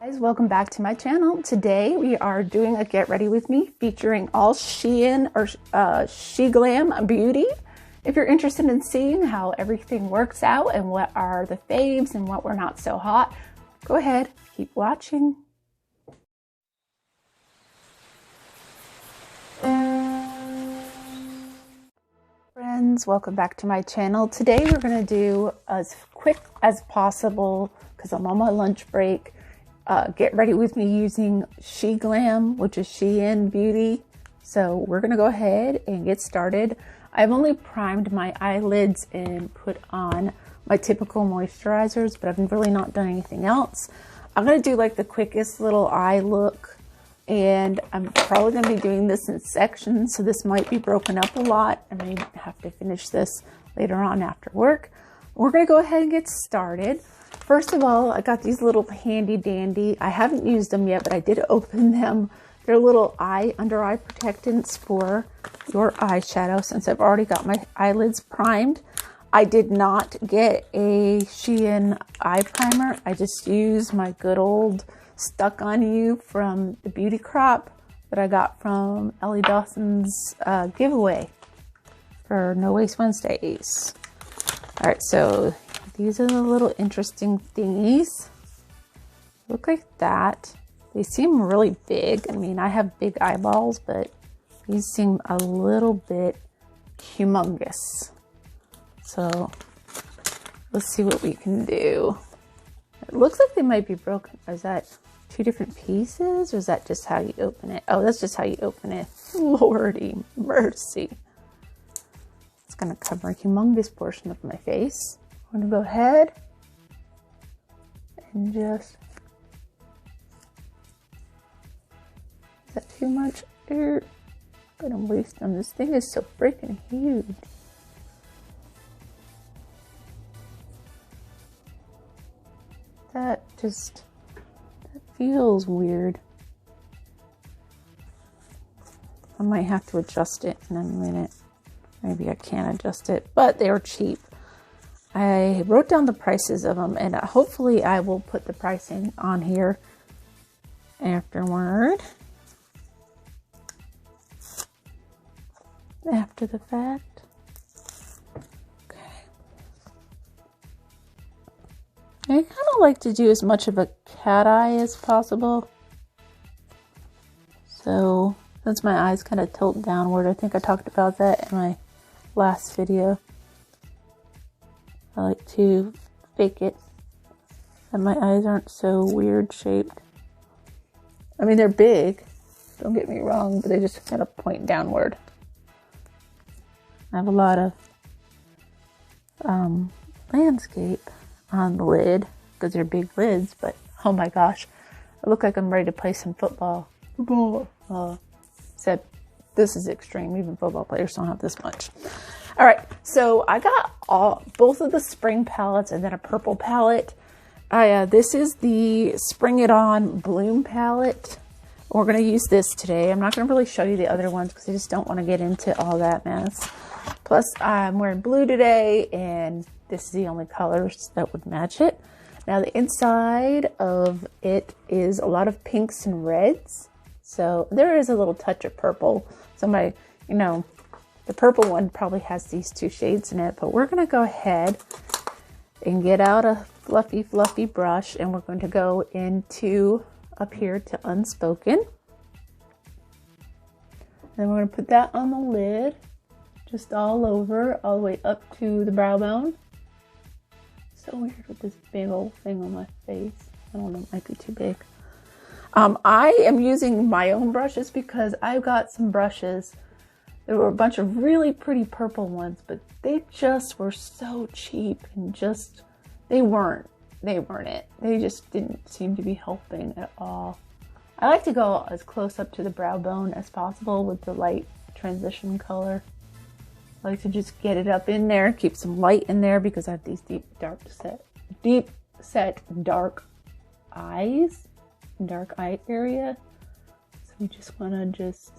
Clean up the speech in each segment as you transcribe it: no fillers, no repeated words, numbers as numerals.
Guys, welcome back to my channel. Today we are doing a get ready with me featuring all SHEin or SHEglam beauty. If you're interested in seeing how everything works out and what are the faves and what were not so hot, go ahead, keep watching. Friends, welcome back to my channel. Today we're going to do as quick as possible, because I'm on my lunch break, get ready with me using SHEglam, which is SHEin beauty. So we're going to go ahead and get started. I've only primed my eyelids and put on my typical moisturizers, but I've really not done anything else. I'm going to do like the quickest little eye look, and I'm probably going to be doing this in sections, so this might be broken up a lot. I may have to finish this later on after work. We're going to go ahead and get started. First of all, I got these little handy dandy. I haven't used them yet, but I did open them. They're little under eye protectants for your eyeshadow, since I've already got my eyelids primed. I did not get a SHEin eye primer. I just used my good old Stuck On You from the Beauty Crop that I got from Ellie Dawson's giveaway for No Waste Wednesdays. All right, so these are the little interesting thingies. Look like that. They seem really big. I mean, I have big eyeballs, but these seem a little bit humongous. So let's see what we can do. It looks like they might be broken. Is that two different pieces, or is that just how you open it? Oh, that's just how you open it. Lordy mercy. It's gonna cover a humongous portion of my face. I'm gonna go ahead and just, is that too much? I'm gonna waste them. This thing is so freaking huge. That feels weird. I might have to adjust it in a minute. Maybe I can't adjust it, but they were cheap. I wrote down the prices of them, and hopefully I will put the pricing on here afterward. After the fact. I kind of like to do as much of a cat eye as possible. So, since my eyes kind of tilt downward, I think I talked about that in my last video. I like to fake it, and my eyes aren't so weird shaped. I mean, they're big, don't get me wrong, but they just kind of point downward. I have a lot of landscape on the lid because they're big lids, but oh my gosh, I look like I'm ready to play some football. Except this is extreme. Even football players don't have this much. All right, so I got both of the spring palettes and then a purple palette. This is the Spring It On Bloom palette. We're going to use this today. I'm not going to really show you the other ones because I just don't want to get into all that mess. Plus, I'm wearing blue today, and this is the only colors that would match it. Now, the inside of it is a lot of pinks and reds. So there is a little touch of purple. So the purple one probably has these two shades in it, but we're going to go ahead and get out a fluffy brush, and we're going to go into up here to Unspoken. Then we're going to put that on the lid, just all over, all the way up to the brow bone. So weird with this big old thing on my face. I don't know, it might be too big. I am using my own brushes because I've got some brushes. There were a bunch of really pretty purple ones, but they just were so cheap and they weren't it. They just didn't seem to be helping at all. I like to go as close up to the brow bone as possible with the light transition color. I like to just get it up in there, keep some light in there because I have these deep set dark eyes, dark eye area. So we just want to just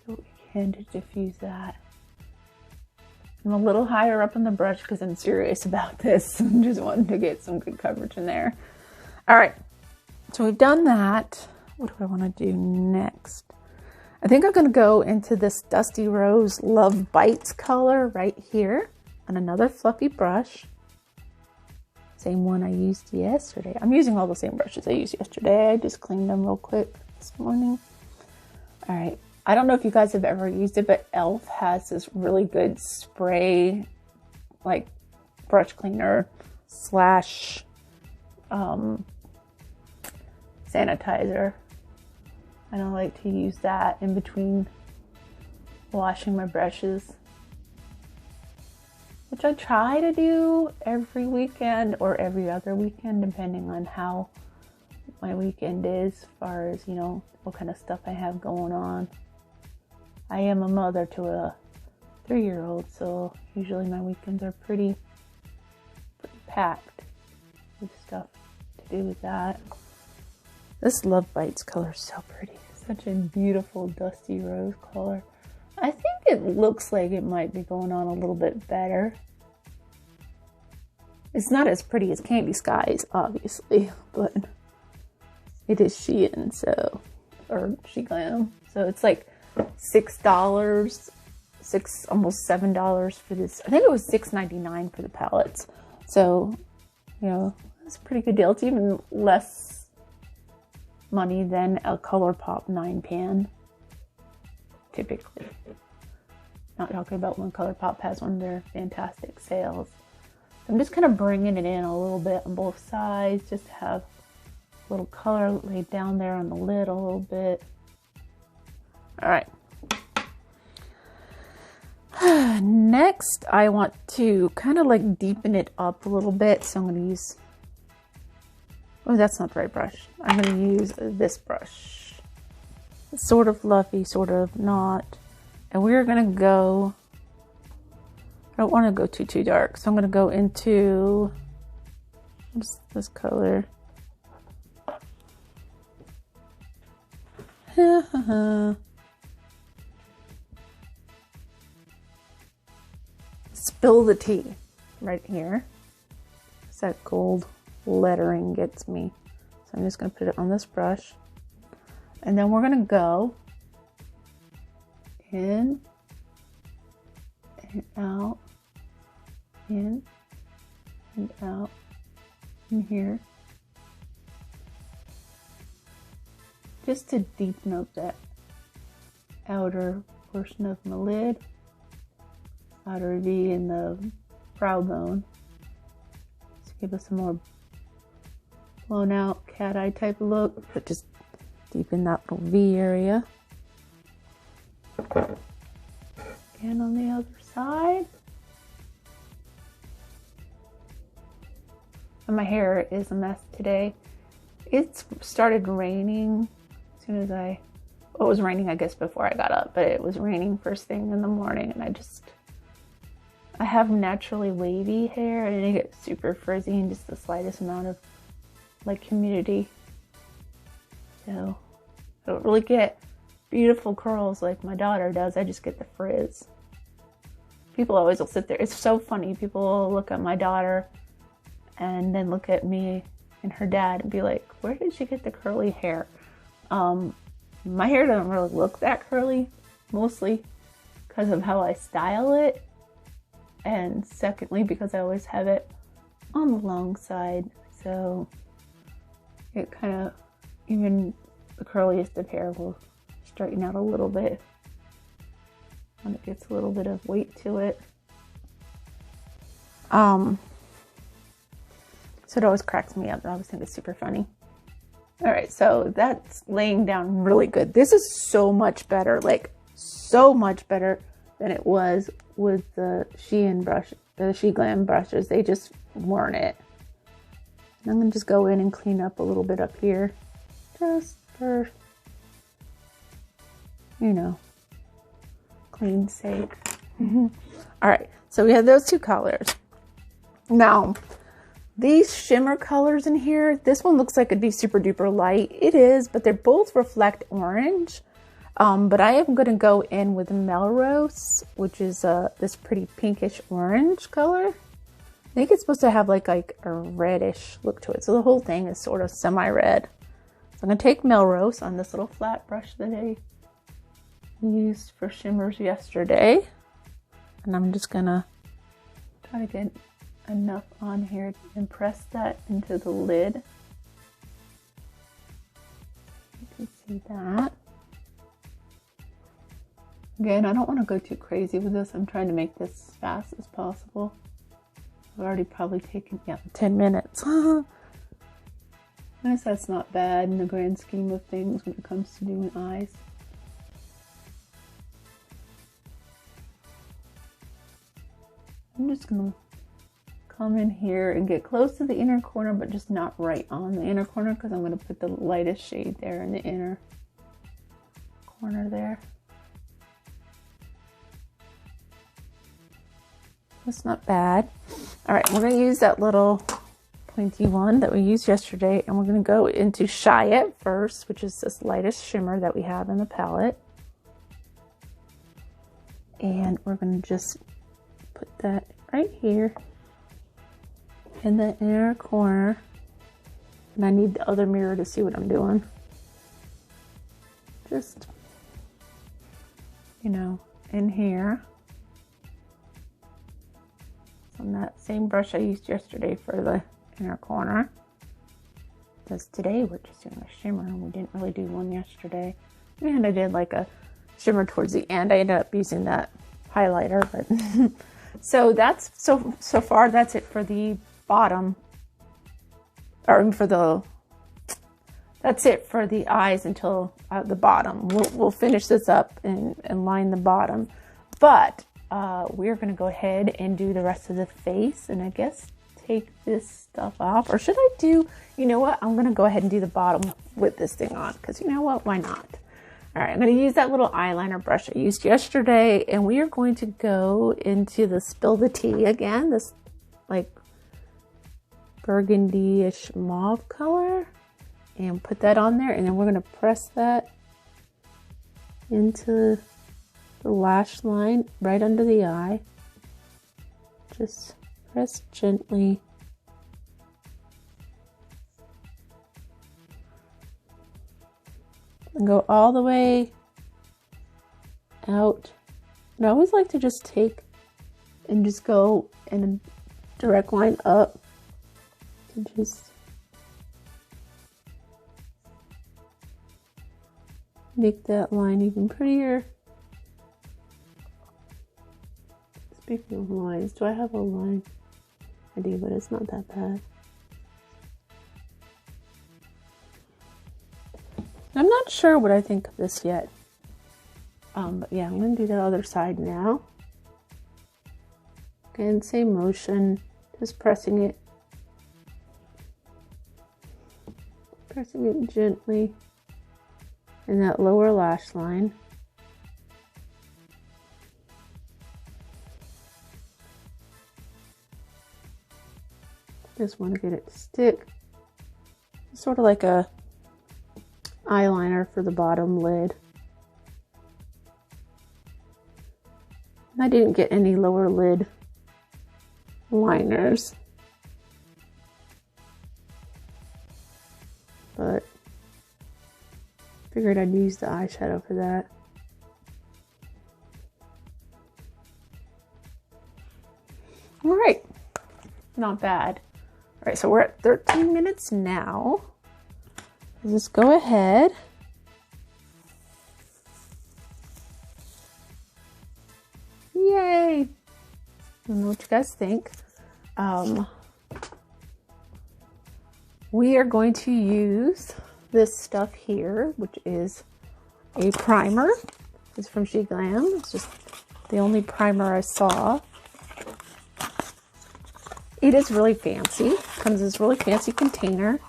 do what we can to diffuse that. I'm a little higher up on the brush because I'm serious about this. I'm just wanting to get some good coverage in there. All right, So we've done that. What do I want to do next? I think I'm going to go into this Dusty Rose Love Bites color right here on another fluffy brush. Same one I used yesterday. I'm using all the same brushes I used yesterday. I just cleaned them real quick this morning. All right. I don't know if you guys have ever used it, but e.l.f. has this really good spray, like brush cleaner slash sanitizer. And I like to use that in between washing my brushes, which I try to do every weekend or every other weekend, depending on how my weekend is, as far as, you know, what kind of stuff I have going on. I am a mother to a 3-year-old, so usually my weekends are pretty packed with stuff to do with that. This Love Bites color is so pretty. Such a beautiful dusty rose color. I think it looks like it might be going on a little bit better. It's not as pretty as Candy Skies, obviously, but it is Shein, so, or SHEglam. So it's like $6, almost $7 for this. I think it was $6.99 for the palettes. So, you know, it's a pretty good deal. It's even less money than a ColourPop 9 pan, typically. Not talking about when ColourPop has one of their fantastic sales. I'm just kind of bringing it in a little bit on both sides, just to have a little color laid down there on the lid a little bit. All right. Next, I want to kind of like deepen it up a little bit, so I'm going to use, oh, that's not the right brush. I'm going to use this brush. It's sort of fluffy, sort of not. And we're going to go, I don't want to go too dark, so I'm going to go into this color. Spill the tea right here. That gold lettering gets me. So I'm just going to put it on this brush. And then we're going to go in and out, in and out, in here. Just to deepen up that outer portion of my lid, outer V in the brow bone. Just give us a more blown out cat eye type of look, but just deepen that little V area. And on the other side. And my hair is a mess today. It started raining as soon as well, it was raining, I guess, before I got up, but it was raining first thing in the morning, and I have naturally wavy hair, and it gets super frizzy in just the slightest amount of like humidity. So I don't really get beautiful curls like my daughter does. I just get the frizz. People always will sit there. It's so funny. People will look at my daughter and then look at me and her dad and be like, where did she get the curly hair? My hair doesn't really look that curly, mostly because of how I style it. And secondly, because I always have it on the long side. So it kind of, even the curliest of hair will straighten out a little bit when it gets a little bit of weight to it. So it always cracks me up. I always think it's super funny. All right, so that's laying down really good. This is so much better, like so much better than it was with the SHEglam brushes. They just weren't it. And I'm gonna just go in and clean up a little bit up here, just for, you know, clean sake. All right, so we have those two colors. Now, these shimmer colors in here, this one looks like it'd be super duper light. It is, but they both reflect orange. But I am going to go in with Melrose, which is this pretty pinkish orange color. I think it's supposed to have like a reddish look to it. So the whole thing is sort of semi-red. So I'm going to take Melrose on this little flat brush that I used for shimmers yesterday. And I'm just going to try to get enough on here and press that into the lid. You can see that. Again, I don't want to go too crazy with this. I'm trying to make this as fast as possible. I've already probably taken, 10 minutes. I guess that's not bad in the grand scheme of things when it comes to doing eyes. I'm just going to come in here and get close to the inner corner, but just not right on the inner corner, because I'm going to put the lightest shade there in the inner corner there. That's not bad. All right, we're going to use that little pointy one that we used yesterday, and we're going to go into Shy It first, which is this lightest shimmer that we have in the palette. And we're going to just put that right here in the inner corner. And I need the other mirror to see what I'm doing. Just, you know, in here. On that same brush I used yesterday for the inner corner. Because today we're just doing a shimmer and we didn't really do one yesterday. And I did like a shimmer towards the end. I ended up using that highlighter, but so that's so far that's it for the bottom, or for the, that's it for the eyes until the bottom. We'll finish this up and line the bottom, but we're going to go ahead and do the rest of the face, and I guess take this stuff off. Or should I do, you know what, I'm going to go ahead and do the bottom with this thing on, because you know what, why not? All right, I'm going to use that little eyeliner brush I used yesterday, and we are going to go into the Spill the Tea again, this like burgundy-ish mauve color, and put that on there, and then we're going to press that into the lash line right under the eye. Just press gently. And go all the way out. And I always like to just take and just go in a direct line up to just make that line even prettier. Speaking of lines, do I have a line? I do, but it's not that bad. I'm not sure what I think of this yet. But yeah, I'm going to do the other side now. Again, same motion, just pressing it gently in that lower lash line. Just want to get it to stick. It's sort of like a eyeliner for the bottom lid. I didn't get any lower lid liners, but figured I'd use the eyeshadow for that. All right, not bad. All right, so we're at 13 minutes now. Let's go ahead. Yay! I don't know what you guys think. We are going to use this stuff here, which is a primer. It's from SHEglam. It's just the only primer I saw. It is really fancy. It comes in this really fancy container.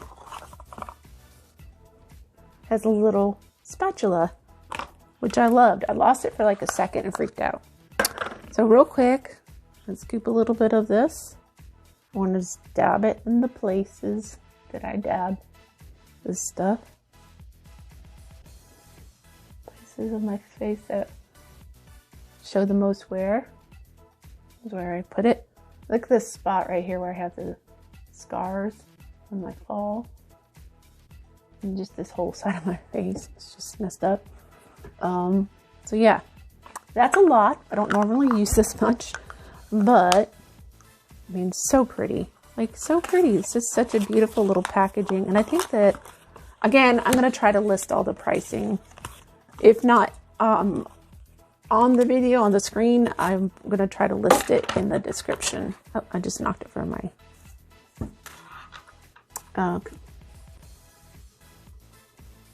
Has a little spatula, which I loved. I lost it for like a second and freaked out. So real quick, let's scoop a little bit of this. I want to dab it in the places that I dab this stuff. Places of my face that show the most wear is where I put it. Look at this spot right here where I have the scars on my fall. And just this whole side of my face is just messed up. So yeah, that's a lot. I don't normally use this much, but I mean, so pretty. Like, so pretty. This is such a beautiful little packaging. And I think that, again, I'm going to try to list all the pricing. If not on the video, on the screen, I'm going to try to list it in the description. Oh, I just knocked it from my...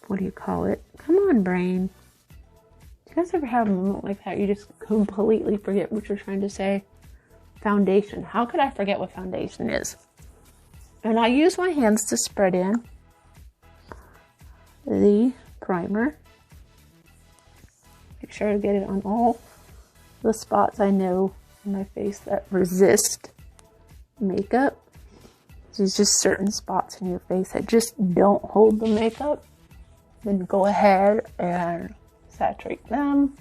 what do you call it? Come on, brain. Do you guys ever have a moment like that? You just completely forget what you're trying to say? Foundation. How could I forget what foundation is? And I use my hands to spread in the primer. Make sure to get it on all the spots I know in my face that resist makeup. There's just certain spots in your face that just don't hold the makeup. Then go ahead and saturate them.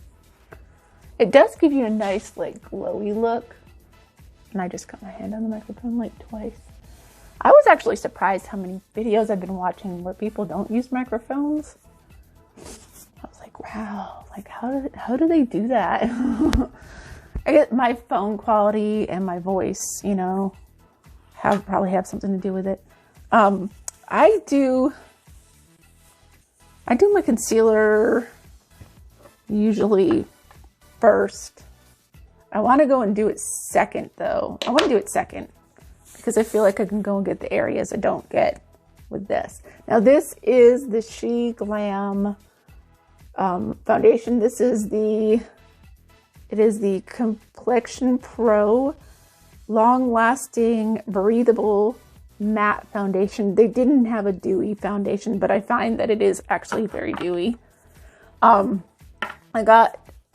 It does give you a nice, like, glowy look. And I just got my hand on the microphone like twice. I was actually surprised how many videos I've been watching where people don't use microphones. I was like, wow, like how do they do that? I get my phone quality and my voice, you know, probably have something to do with it. I do my concealer usually first. I want to go and do it second, though. I want to do it second because I feel like I can go and get the areas I don't get with this. Now, this is the SHEglam foundation. It is the Complexion Pro long-lasting, breathable matte foundation. They didn't have a dewy foundation, but I find that it is actually very dewy. And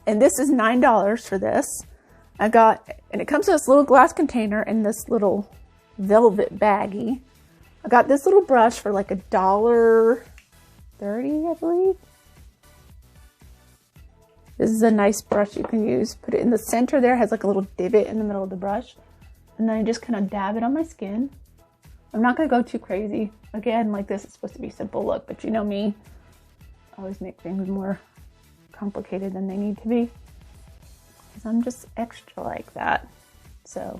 this is $9 for this. And it comes in this little glass container and this little velvet baggie. I got this little brush for like $1.30, I believe. This is a nice brush you can use. Put it in the center there. It has like a little divot in the middle of the brush. And then I just kind of dab it on my skin. I'm not going to go too crazy. Again, like, this is supposed to be a simple look, but you know me. I always make things more complicated than they need to be. Because I'm just extra like that. So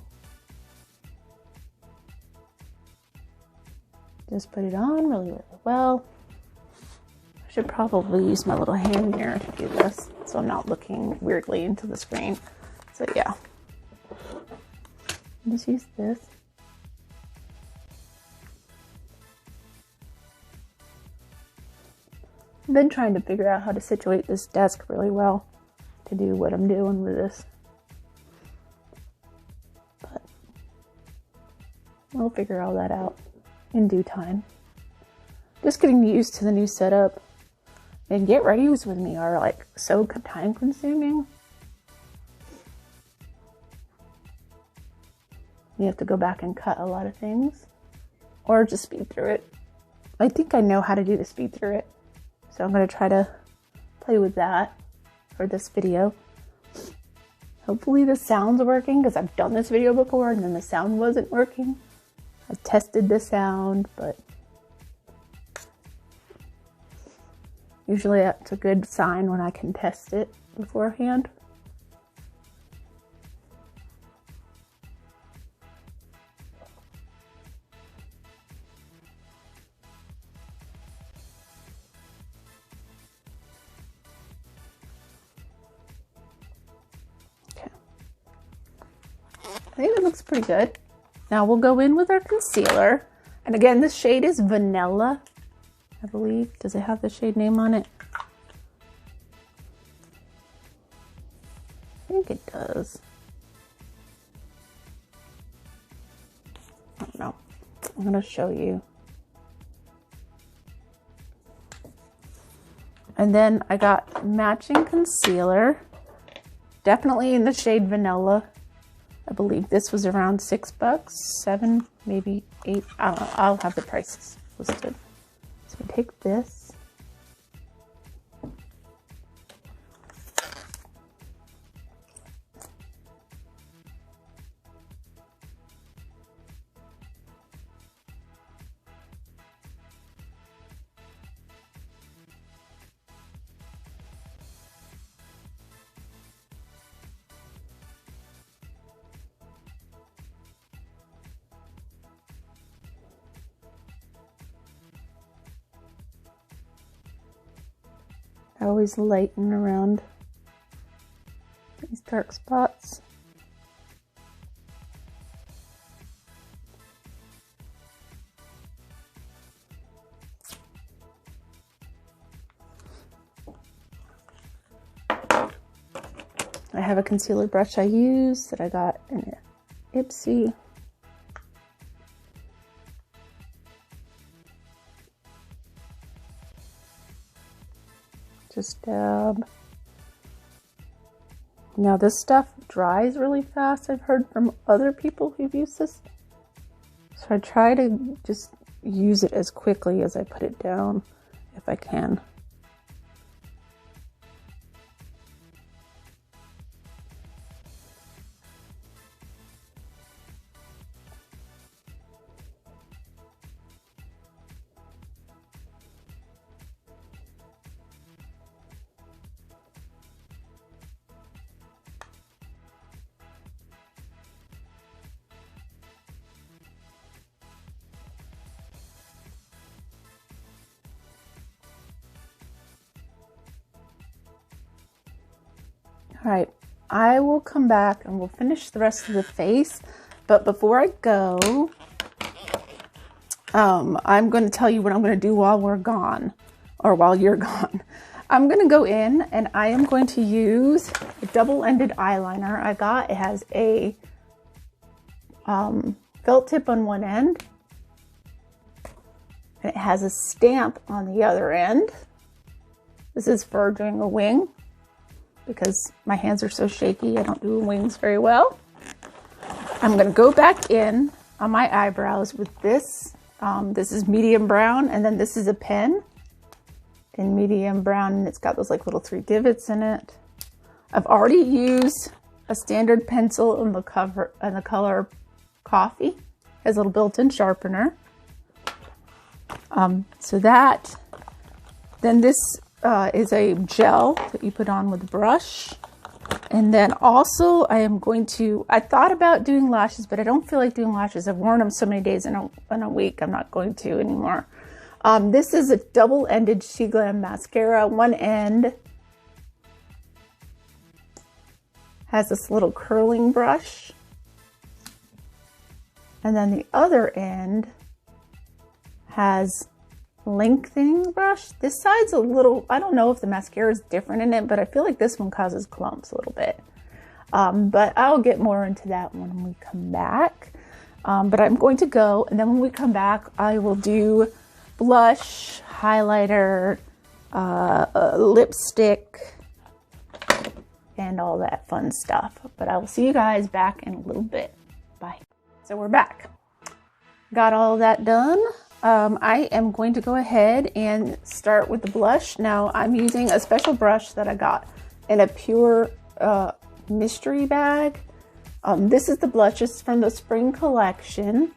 just put it on really, really well. I should probably use my little hand mirror to do this so I'm not looking weirdly into the screen. So yeah. Just use this. I've been trying to figure out how to situate this desk really well to do what I'm doing with this. But we'll figure all that out in due time. Just getting used to the new setup. And get readies with me are like so time consuming. You have to go back and cut a lot of things or just speed through it. I think I know how to do the speed through it. So I'm going to try to play with that for this video. Hopefully the sound's working because I've done this video before and then the sound wasn't working. I tested the sound, but usually that's a good sign when I can test it beforehand. I think it looks pretty good. Now we'll go in with our concealer. And again, this shade is Vanilla, I believe. Does it have the shade name on it? I think it does. I don't know. I'm going to show you. And then I got matching concealer. Definitely in the shade Vanilla. I believe this was around $6, 7, maybe 8. I don't know. I'll have the prices listed. So we take this. always lighten around these dark spots. I have a concealer brush I use that I got in Ipsy. Just dab. Now this stuff dries really fast. I've heard from other people who've used this. So I try to just use it as quickly as I put it down if I can. All right, I will come back and we'll finish the rest of the face. But before I go, I'm going to tell you what I'm going to do while we're gone, or while you're gone. I'm going to go in and I am going to use a double-ended eyeliner I got. It has a felt tip on one end, and it has a stamp on the other end. This is for doing a wing, because my hands are so shaky, I don't do wings very well. I'm going to go back in on my eyebrows with this. This is medium brown, and then this is a pen in medium brown, and it's got those like little 3 divots in it. I've already used a standard pencil in the color Coffee. It has a little built-in sharpener. So that, then this is a gel that you put on with a brush. And then also I thought about doing lashes, but I don't feel like doing lashes. I've worn them so many days in a week, I'm not going to anymore. This is a double-ended SHEglam mascara. One end has this little curling brush, and then the other end has lengthening brush. This side's a little, I don't know if the mascara is different in it, but I feel like this one causes clumps a little bit. But I'll get more into that when we come back. But I'm going to go, and then when we come back, I will do blush, highlighter, lipstick, and all that fun stuff. But I will see you guys back in a little bit. Bye. So we're back. Got all that done. I am going to go ahead and start with the blush. Now I'm using a special brush that I got in a pure mystery bag. This is the blush. It's from the spring collection.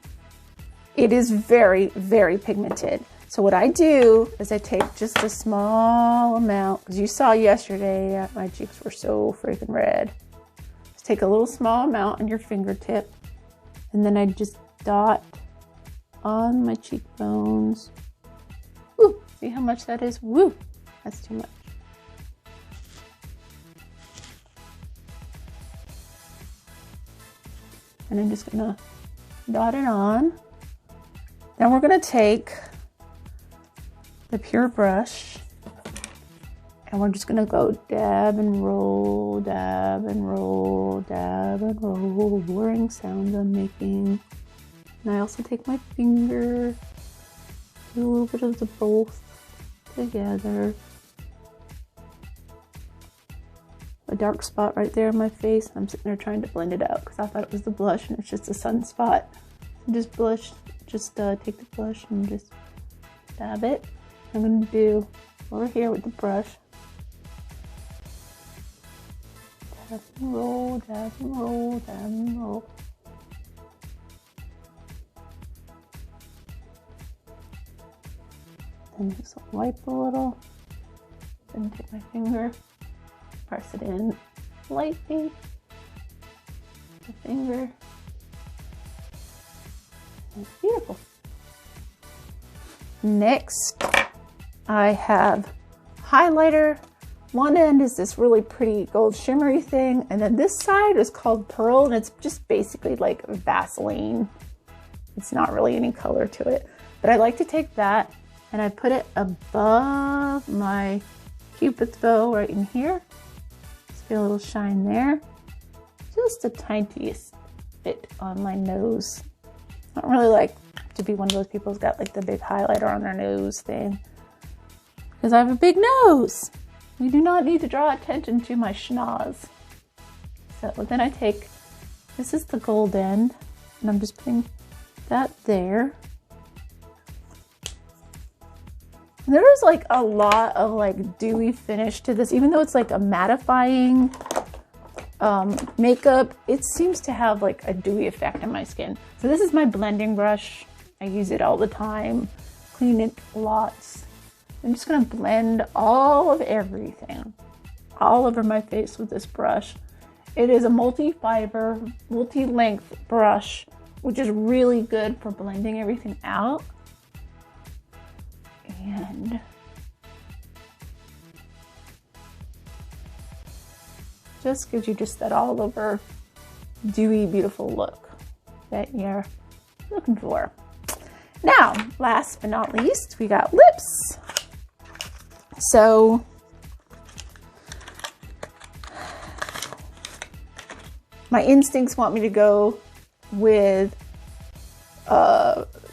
It is very, very pigmented. So what I do is I take just a small amount, because you saw yesterday my cheeks were so freaking red. Just take a little small amount on your fingertip, and then I just dot on my cheekbones. Woo! See how much that is? Woo! That's too much. And I'm just gonna dot it on. Then we're gonna take the pure brush, and we're just gonna go dab and roll, dab and roll, dab and roll. Boring sounds I'm making. And I also take my finger, do a little bit of the both together. A dark spot right there in my face, and I'm sitting there trying to blend it out because I thought it was the blush and it's just a sunspot. So just take the blush and just dab it. I'm going to do over here with the brush. Dab and roll, dab and roll, dab and roll. Then just wipe a little. Then take my finger, press it in lightly. The finger. It's beautiful. Next, I have highlighter. one end is this really pretty gold shimmery thing, and then this side is called Pearl, and it's just basically like Vaseline. It's not really any color to it, but I like to take that and I put it above my Cupid's bow right in here. Just get a little shine there. Just the tiniest bit on my nose. I don't really like to be one of those people who's got like the big highlighter on their nose thing, because I have a big nose. We do not need to draw attention to my schnoz. So then I take, this is the gold end, and I'm just putting that there. There is like a lot of like dewy finish to this, even though it's like a mattifying makeup, it seems to have like a dewy effect on my skin. So this is my blending brush. I use it all the time, clean it lots. I'm just gonna blend all of everything all over my face with this brush. It is a multi-fiber, multi-length brush, which is really good for blending everything out. And just gives you just that all over dewy, beautiful look that you're looking for. Now, last but not least, we got lips. So my instincts want me to go with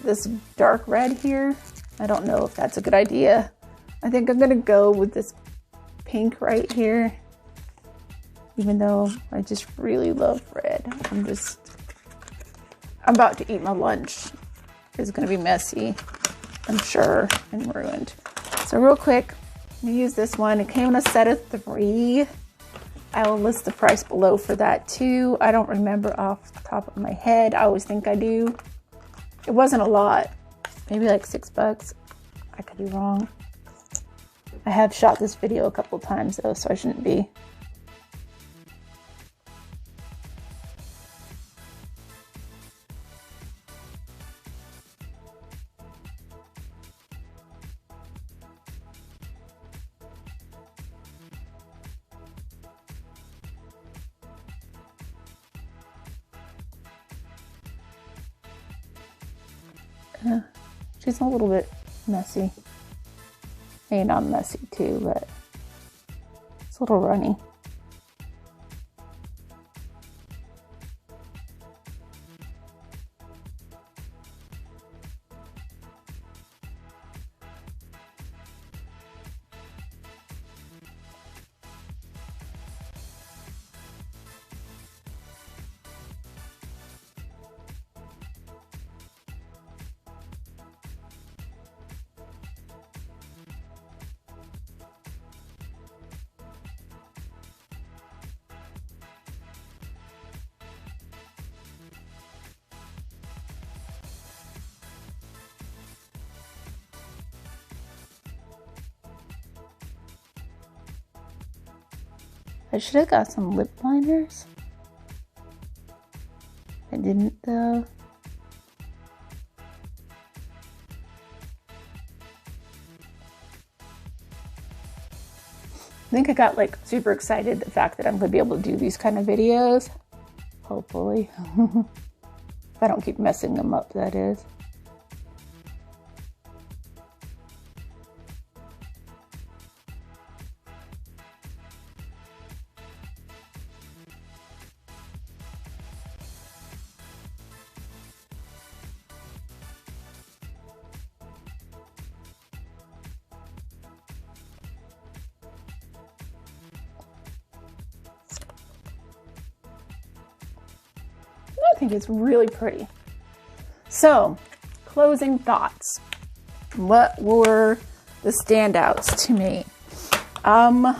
this dark red here. I don't know if that's a good idea. I think I'm gonna go with this pink right here, even though I just really love red. I'm about to eat my lunch. It's gonna be messy, I'm sure, and ruined. So real quick, I'm gonna use this one. It came in a set of 3. I will list the price below for that too. I don't remember off the top of my head. I always think I do. It wasn't a lot, maybe like $6. I could be wrong. I have shot this video a couple times though, so I shouldn't be. She's a little bit messy. Maybe not messy too, but it's a little runny. I should have got some lip liners. I didn't though. I think I got like super excited the fact that I'm going to be able to do these kind of videos. Hopefully. If I don't keep messing them up, that is. I think it's really pretty. So, closing thoughts. What were the standouts to me? The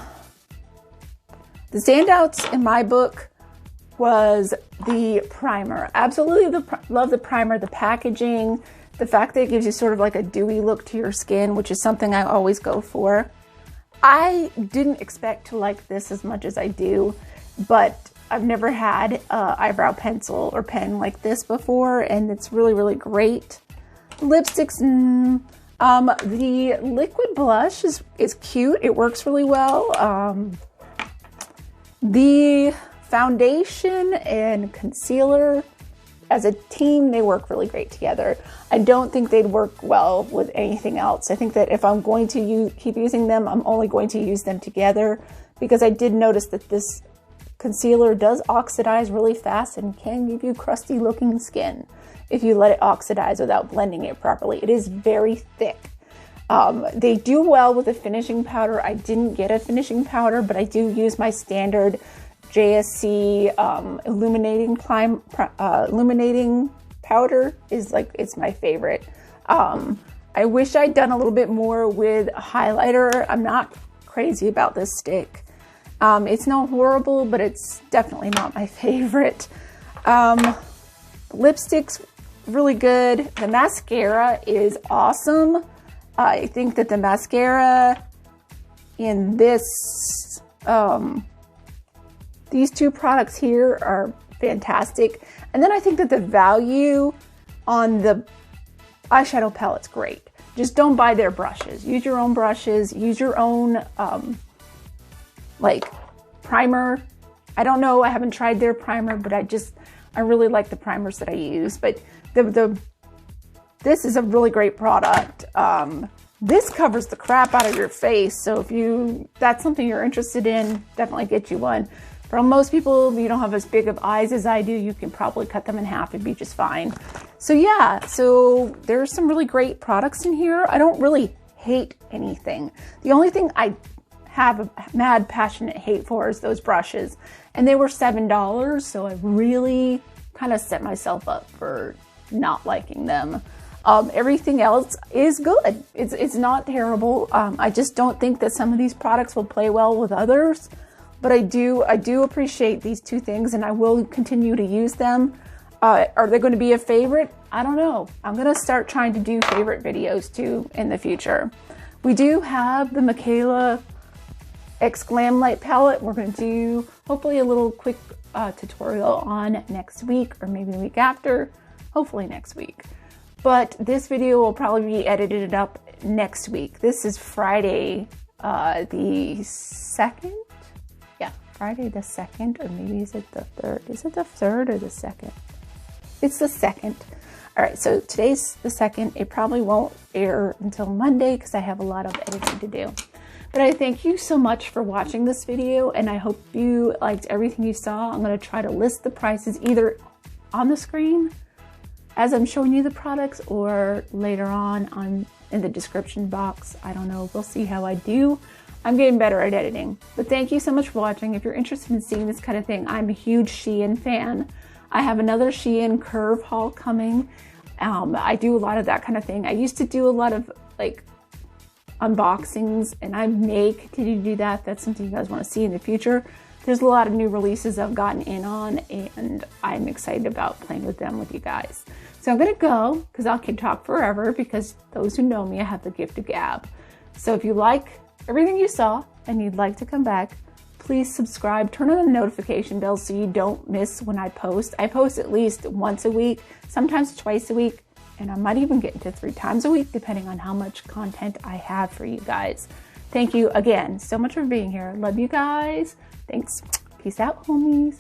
standouts in my book was the primer. Absolutely love the primer, the packaging, the fact that it gives you sort of like a dewy look to your skin, which is something I always go for. I didn't expect to like this as much as I do, but I've never had an eyebrow pencil or pen like this before, and it's really, really great. Lipsticks, The liquid blush is cute. It works really well. The foundation and concealer, as a team, they work really great together. I don't think they'd work well with anything else. I think that if I'm going to keep using them, I'm only going to use them together, because I did notice that this concealer does oxidize really fast and can give you crusty looking skin if you let it oxidize without blending it properly. It is very thick. They do well with a finishing powder. I didn't get a finishing powder, but I do use my standard JSC illuminating powder. It's my favorite. I wish I'd done a little bit more with a highlighter. I'm not crazy about this stick. It's not horrible, but it's definitely not my favorite. Lipstick's really good. The mascara is awesome. I think that the mascara in this, these two products here are fantastic. And then I think that the value on the eyeshadow palette's great. Just don't buy their brushes. Use your own brushes. Use your own, like primer. I don't know. I haven't tried their primer, but I really like the primers that I use. But this is a really great product. This covers the crap out of your face. So if that's something you're interested in, definitely get you one. For most people, you don't have as big of eyes as I do. You can probably cut them in half and be just fine. So yeah, so there's some really great products in here. I don't really hate anything. The only thing I have a mad passionate hate for is those brushes. And they were $7, so I really kind of set myself up for not liking them. Everything else is good. It's not terrible. I just don't think that some of these products will play well with others. But I do appreciate these two things, and I will continue to use them. Are they going to be a favorite? I don't know. I'm going to start trying to do favorite videos too in the future. We do have the Michaela X Glam Light Palette. We're going to do hopefully a little quick tutorial on next week, or maybe the week after. Hopefully next week. But this video will probably be edited up next week. This is Friday the 2nd? Yeah, Friday the 2nd, or maybe is it the 3rd? Is it the 3rd or the 2nd? It's the 2nd. All right, so today's the 2nd. It probably won't air until Monday because I have a lot of editing to do. But I thank you so much for watching this video, and I hope you liked everything you saw. I'm going to try to list the prices either on the screen as I'm showing you the products, or later on in the description box. I don't know. We'll see how I do. I'm getting better at editing. But thank you so much for watching. If you're interested in seeing this kind of thing, I'm a huge Shein fan. I have another Shein curve haul coming. I do a lot of that kind of thing. I used to do a lot of like unboxings, and I may continue to do that. That's something you guys want to see in the future. There's a lot of new releases I've gotten in on, and I'm excited about playing with them with you guys. So I'm going to go, because I can talk forever, because those who know me, I have the gift of gab. So if you like everything you saw and you'd like to come back, please subscribe, turn on the notification bell so you don't miss when I post. I post at least once a week, sometimes twice a week, and I might even get into 3 times a week, depending on how much content I have for you guys. Thank you again so much for being here. Love you guys. Thanks. Peace out, homies.